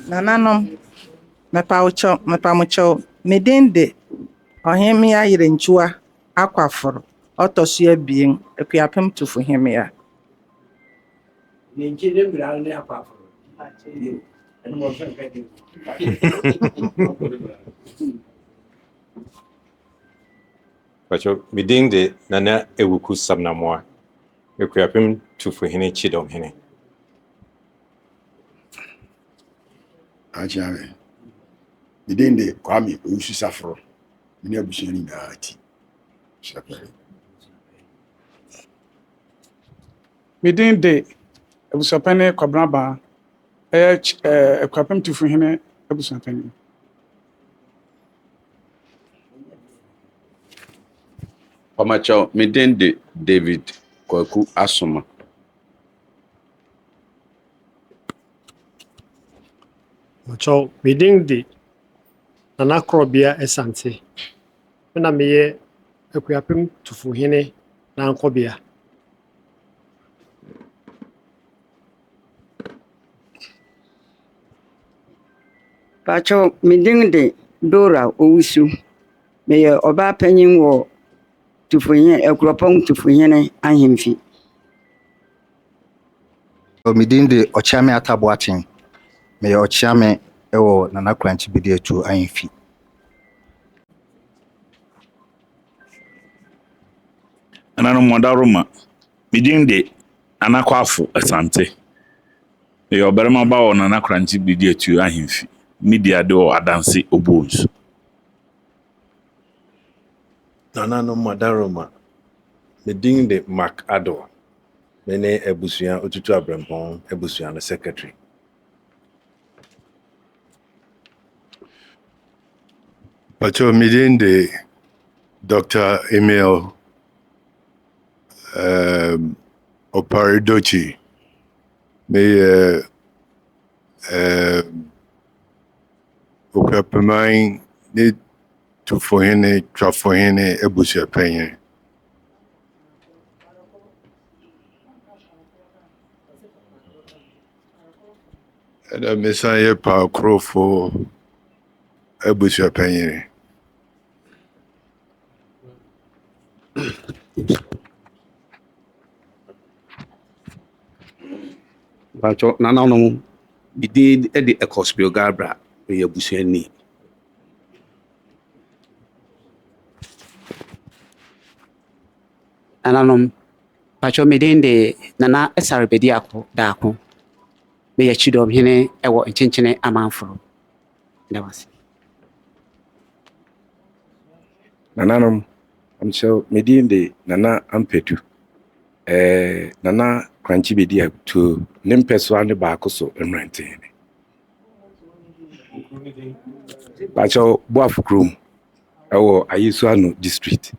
Nananom mepamucho medende ohemia yirenchua akwaforo otosu abien ekuapem tufu hemia. Pacho medende nana ewuku samnamoa ekuapem tufu hene chidom hene. Ajame. Medende kwami usu safro. Mini abusheni na ati. Shapari. Medende 𝒂𝒏𝒂 𝒏𝒂𝒏𝒏 𝒂𝒏𝒏𝒂 tufu hene 𝒂𝒏𝒏𝒂. Pamacho medende David Kwaku Asoma. Macho medende Nana 𝒂𝒏𝒂 𝒂𝒏𝒂 na meye ekuapem tufu hene na 𝒂𝒏𝒂. Pacho medende Dora Owusu meye oba panyin wo tufu hene ekuapem tufu hene ahemfi. Medende 𝒂𝒐𝒏𝒂 𝒂𝒏𝒂 meye 𝒂𝒐𝒏𝒂 ewo nana 𝒂𝒏𝒏𝒂 ahemfi. Anano modaruma medende anakwafo asante e oberema ba wo nana 𝒂𝒏𝒏𝒂 ahemfi media de o adanse obons. Nanano modaruma medende Mark Ado mene ebusua otutu abrempon ebusua no secretary. Pacho medende Dr. Emil Oparidochi. Me okapemai ne tufu hene trafo hene ebusia penye. Ada mesaye pa krofo ebusia penye. Pacho nananom bidid edi 𝒂𝒏𝒂 𝒏𝒂𝒏𝒏 meye busuani. Nananom Pacho medende Nana 𝑦𝒌𝒖𝒂𝒑𝒂 daako meye chidom hene ewo nchenchene amanforo. Ndawase. Nananom amcho medende Nana Ampedu nana 𝒂𝒏𝒏𝒂 limpeswa ne ba koso emrantene. Pacho boafukrum ewo Ayisuano district.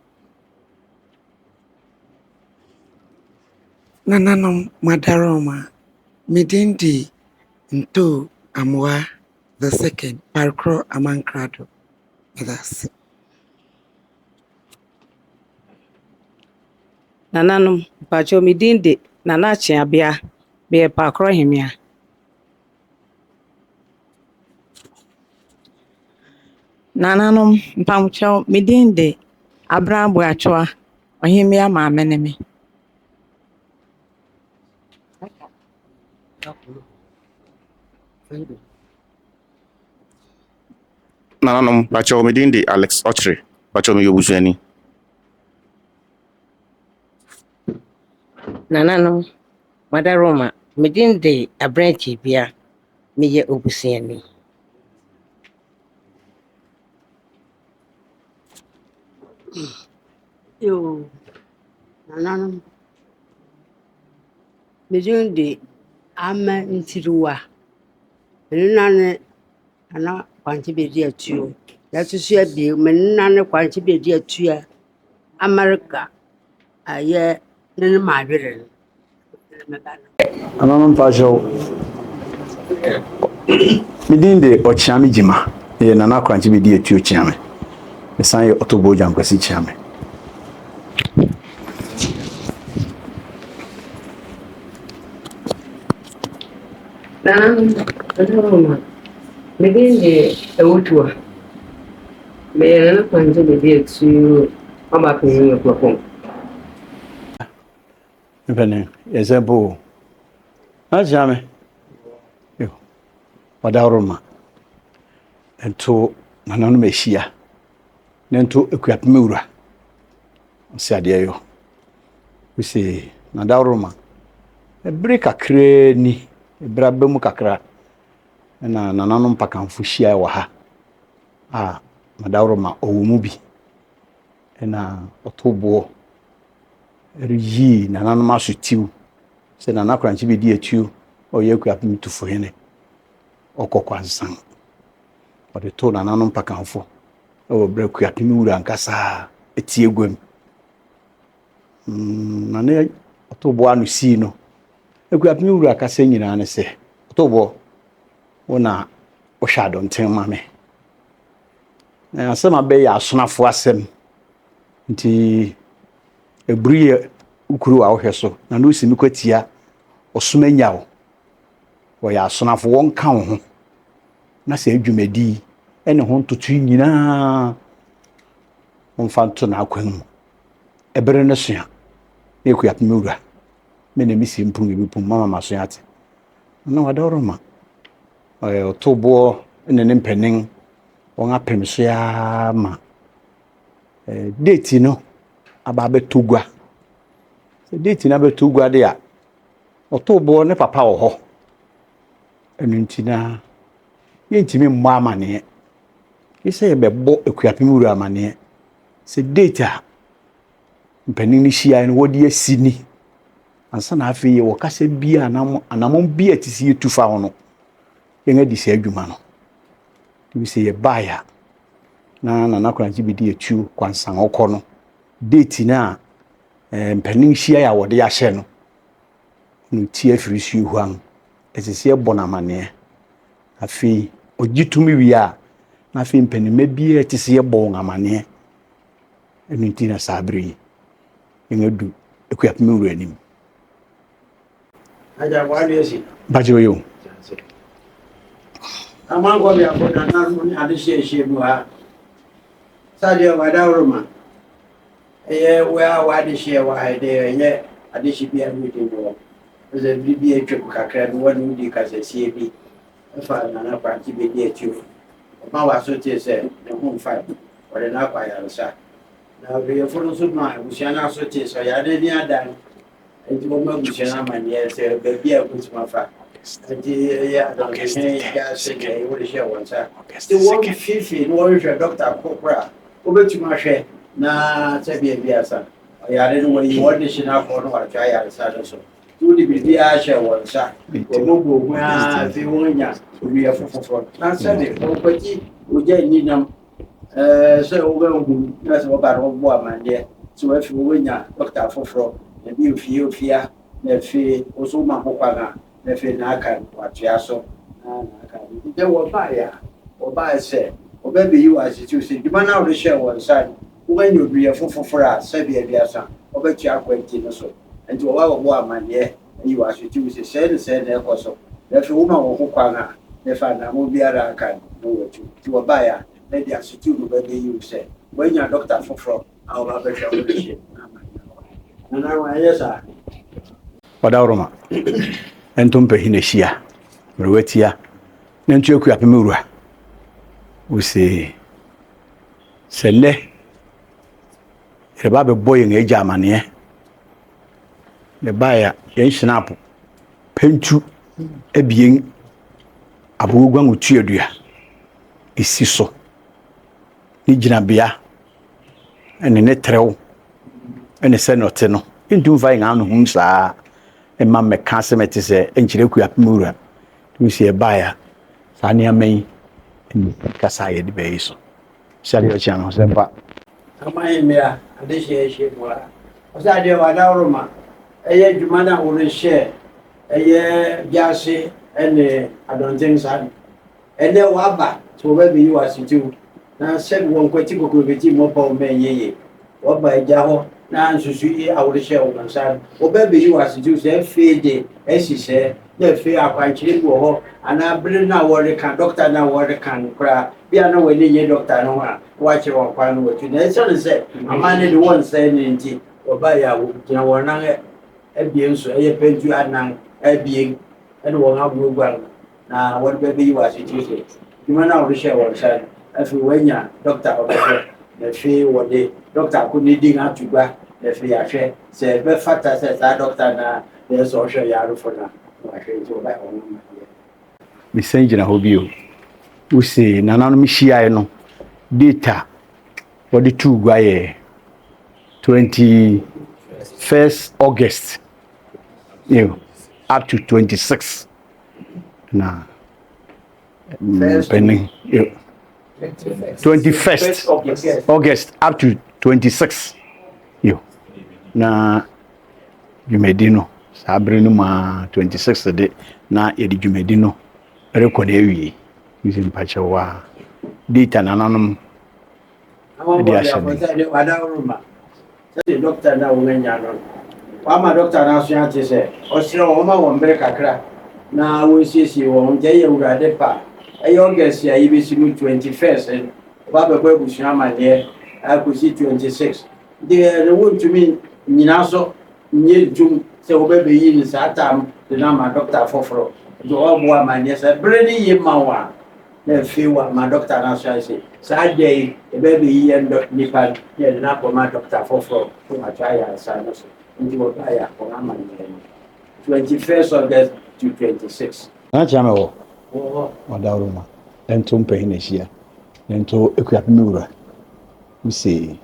Nananom madaroma medende Nto Amwa the second Parkro Amankrado. That's Nananom Pacho medende Nana 𝒂𝒏𝒂 meye Parkro hemia. Nananom mpamucho medende Abraham Buachua ohemia maameneme. Nananom Pacho medende Alex Ochre Pacho meye obusuani. Nananom madaroma medende 𝒏𝒏𝒂 meye obusuani. Yo, nananom medende Ama Ntiriwa menane ana 𝒂𝒏𝒏𝒂 yatusu abi menane 𝒂𝒏𝒏𝒂 America aye nene madwere. Nananom Pacho medende 𝒂𝒐𝒏𝒏𝒂 ye nana 𝒂𝒏𝒏𝒂 𝒐𝒓𝒂𝒏𝒏𝒂 mesan ye 𝒂𝒏𝒏𝒂 𝒐𝒓𝒂𝒏𝒏𝒂. Roma, begin the Ewutua. May I continue to about me of your home? Mpɛne yɛsɛ bo akyea me yo ɔdaworoma ɛnto nananom ahyia na nto akuapem wura ɔsɛ adeɛ yɔ wosi nadaworoma ɛbere kakraa ni ɛbere aba mu kakra na nananom mpakamfo hyia wɔ ha a nadaworoma ɔwɔ mu bi ɛna ɔto boɔ ɛreyi nananom aso tiw sɛ nana korankye bi di atuo ɔyɛ akuapem tufo hene ɔkɔ kwansan ɔde to nananom mpakamfo ɛwɔ berɛ akuapem wura ankasa ɛtie guam na ne ɔto boɔ ano sii no akuapem wura akasa nyinaa ne sɛ ɔto boɔ wo na wohwɛ adɔnten ma me na asɛm abɛyɛ asonafo asɛm nti eburi ukuru a wohwɛ so na no si mekwatia ɔsoma nyawo wɔyɛ asonafo wɔn ka wo ho na sɛ adwumadi ɛne ho ntoto nyinaa wɔmfa nto na akwan mu ɛbere ne soa na akuapem wura me na mesi mpum ebi pum mama maso ate na wadaworoma ɔto boɔ ne ne mpanin wɔn apem so ya ma date no aba bɛto gua sɛ date na bɛto gua de a ɔto boɔ ne papa wɔ hɔ ɛno nti na yɛntimi mmɔ amanneɛ yɛsɛ yɛbɛbɔ akuapem wura amanneɛ sɛ date a mpanin no hyia no wɔde asi ni ansa na afei yɛwɔ kasa bi a anamɔn bi a ti sɛ yɛtu fa ho no yɛn adi sɛ adwuma no bi sɛ yɛbaeɛ na nana korankye bi di atuo kwansan ɔkɔ no date na mpanin hyia a wɔde ahyɛ no no tie afiri suo huan ɛsɛ sɛ yɛbɔ no amanneɛ afei ɔgye tumi wie a na afei mpanimma biara ɛte sɛ yɛbɔ wɔn amanneɛ ɛno nti na saa berɛ yi yɛn adu akuapem wura anim aja wade si bagye yo amango bi akoda na no ni ade hye bu ha sade wadaworoma wade hye wa ha de ye ade hye bi anu de wo ze bi atwa kakra no wani di kasasie bi fa na na kwanti bi di atwa ma wa so te se ne ho mfa wale na kwa ya sa na we fo so ma busia na so te so ya de ni adan enti mo ma busia na ma ne se be bi a kutuma fa enti ya don ne ya se ke wo de share one sa the one fifi no wo hwe doctor kokra obetuma hwe na se bi asa ya de no wo wo de shi na ko no wa twa ya sa so tu di bi a share one sa wo go a fi wo nya wi afofofo na se de ko kwati o je ni nam se wo ga ngu na se wo ba ro bo amande so wa fi wo nya doctor afoforo na bi ofia na fi oso ma kokwa na fi na aka watua so na aka de wo ba ya o ba se o ba bi you as you say di mana o share one side wo ga nyu bi afofoforo a se bi asa o ba tua kwenti no so enti wo wa wo amande you as you say na ekoso na fi wo ma wo kokwa na fa na mo biara aka no wo ti wo ba ya na dia situ no ba be you say when your doctor foforo a wo ba be hwa wo shi na wa yesa wadaworoma ɛnto mpahina hyia mmerewatia na ntu akuapem wura wosi sɛ nnɛ yɛreba bɛbɔ yɛn agya amanneɛ yɛbaeɛ yɛn hyena apo pantu abien aboguguan otuadua ɛsi so ne gyinabea ɛne ne trɛw ɛne sɛ ne ɔte no ɛntum fa yɛn ano hum saa ɛma mmɛka asɛm ɛte sɛ ɛnkyerɛ akuapem wura nti sɛ yɛbaeɛ saa nneɛma yi ɛne kasa yɛde bɛyi so sɛdeɛ ɔkyea no sɛ mpa amaye mea ade hye mu a osa de wadaworoma eye dwuma na wo hye eye biase ene adonten sa ene waba to ba bi yi wasitu na sɛ won kwati kokobeti mo pa o menyeye wo ba eja ho na nsusu yi awore hye wo nsa wo ba bi yi wasitu sɛ fede esise na fe akwankyere bi wɔ hɔ ana bere na wɔre ka doctor na wɔre kan kora bia na wɔne nye doctor no a wɔakyerɛ wɔn kwan no wɔtu na ɛsɛ ne sɛ amane de wɔn nsa ne nti wɔba ya gyina wɔn nan abie nso ɛyɛ pentu anan abie ɛne wɔn aburuguan na wɔde bɛbɛyi wɔ asekyere sɛ dwuma no a wɔde hyɛ wɔn nsa no afei wɔanya doctor ɔbɛhwɛ na afei wɔde doctor ko ne din ato gua na afei ahwɛ sɛ ɛbɛfata sɛ saa doctor na ɛsɛ ɔhwɛ yarefo no mesan gyina hɔ bio wose nananom hyiaeɛ no data wɔde too gua yɛ 21st August up to 26 na pending 21st August up to 26 na dwumadi no saa bere no ma 26 de na yɛde dwumadi no rekɔ na awie nti mpakyɛ wɔ a data nananom de ahyɛ me doctor na wɔanya no wama doctor na so ate sɛ ɔsrɛ wɔn ma wɔn bere kakra na wɔsiesie wɔn gye yɛ wurade pa ɛyɛ August a yɛbɛsi mu 21st ba bɛbɔ abusua amaneɛ akɔsi 26 de ne wɔntumi nyina so nye dwum sɛ wɔbɛbɛyi ne saa tam de na ma doctor foforɔ de ɔboa amaneɛ sɛ bere ne yɛ ma wo a na afei wa ma doctor na so ase saa da yi ɛbɛbɛyi yɛ nipa yɛ de na akɔma doctor foforɔ to atwa yɛ asa no so nti wɔba yɛ akɔma amaneɛ no 21st August to 26 na kyerɛ me wɔ ɔdaworo ma ɛnto mpahin na ahyia ɛnto akuapem wura wosɛ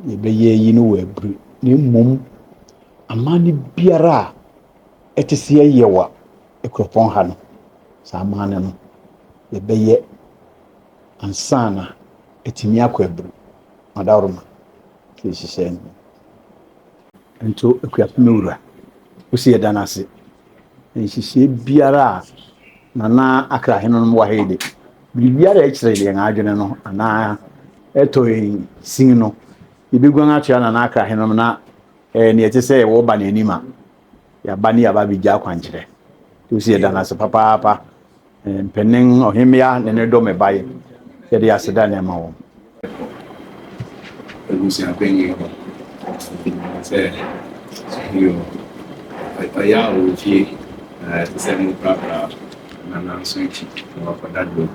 yɛbɛyɛ yi no wɔ aburu na mmom amane biara a ɛte sɛ yɛyɛ wɔ akuropɔn ha no saa amane no yɛbɛyɛ ansa na ɛtumi akɔ aburu ɔdaworo ma sɛ ɛhyehyɛ no ɛnto akuapem wura wosɛ yɛda no ase nhyehyɛ biara a nana akra hene no wɔ ha yi de biribiara ɛkyerɛ yɛn adwene no anaa ɛtɔ yɛn sin no yɛbɛguan atoa nana akra hene no na ne yɛte sɛ yɛwɔ ba n'anim a yɛaba ne yɛaba bɛgya akwankyerɛ wosɛ yɛda no ase papaapa mpanin ɔhemmea ne ne dɔ me baeɛ yɛde aseda nneɛma wɔn abusuapanyin sɛ ɔyɛ a ɔfie te sɛ mu prapra nana nso akyi na wakɔda do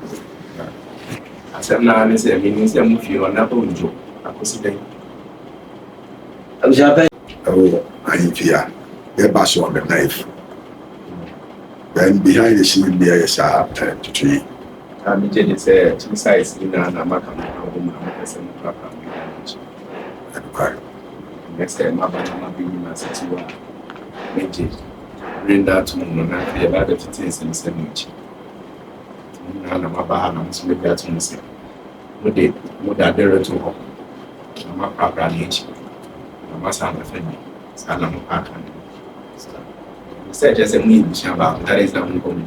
asɛm naa ne sɛ menim sɛ mu fie hɔ na ɔndwo akɔsi dɛn abusuapanyin ahemfie a yɛba so on the knife then behind the scene there is a tree megye de sɛ two sides nyinaa na maka no awo ma mopɛ sɛ mu prapra meda no nkyi next time maba na mabɛyi no asɛti hɔ a megye bring that to no na afei yɛba bɛtete nsɛm sɛ no akyi nyinaa na maba ha na mo so mɛbi ato mo sɛ mode adere to hɔ na maprapra no akyi na masa nafa bi saa na mopaaka no sɛ kyerɛ sɛ moyɛ busua baako that is na monkɔ mo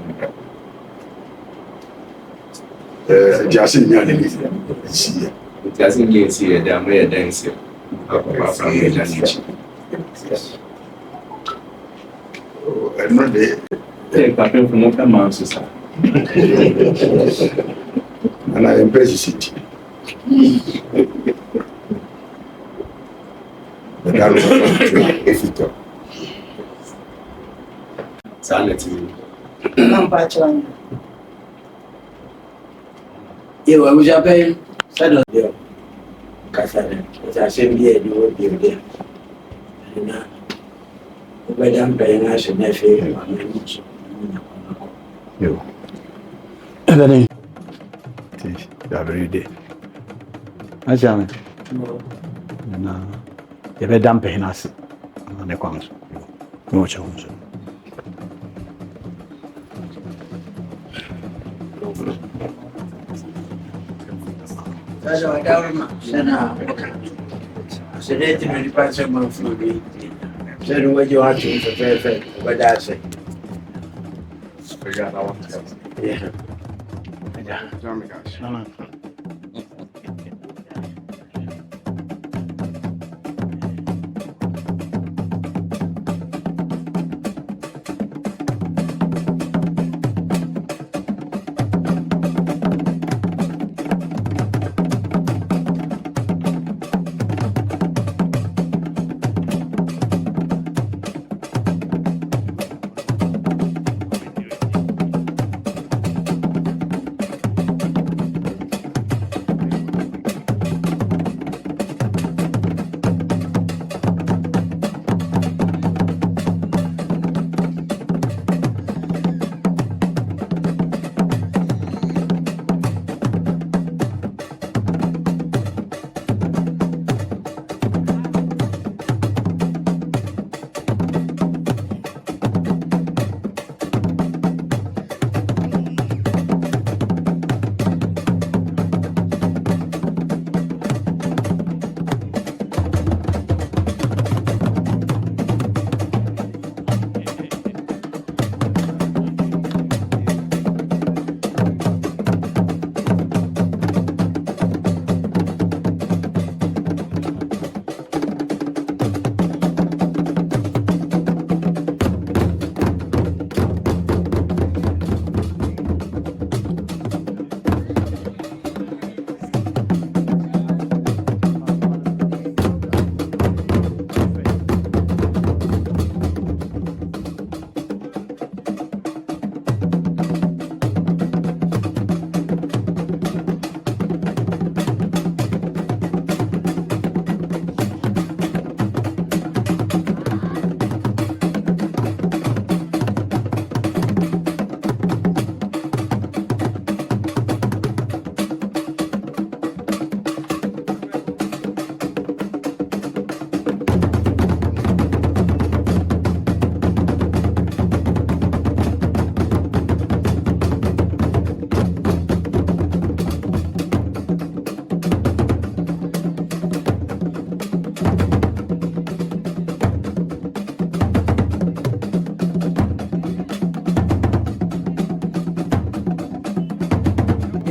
Jase nya ne nsiye. Jase nya nsiye da mo yɛ dance. Papa from me da nchi. No de papa from mo kama so sa. Ana empress city. Dalo efito. Salati. Namba chwan. Eu já bem, sai do Deus. Casaré, já sempre do Deus. Na o vai dar bem na se né feio, eu. Bem. Sim, já veio. Mas já, na eu vai dar bem na se, não é como. Não tinha como. Sasa wadau sana asileti nilipata mafundi sasa waje watu mfefe badase Obrigado a você. Já me gasto. Não.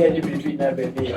Get it between that baby.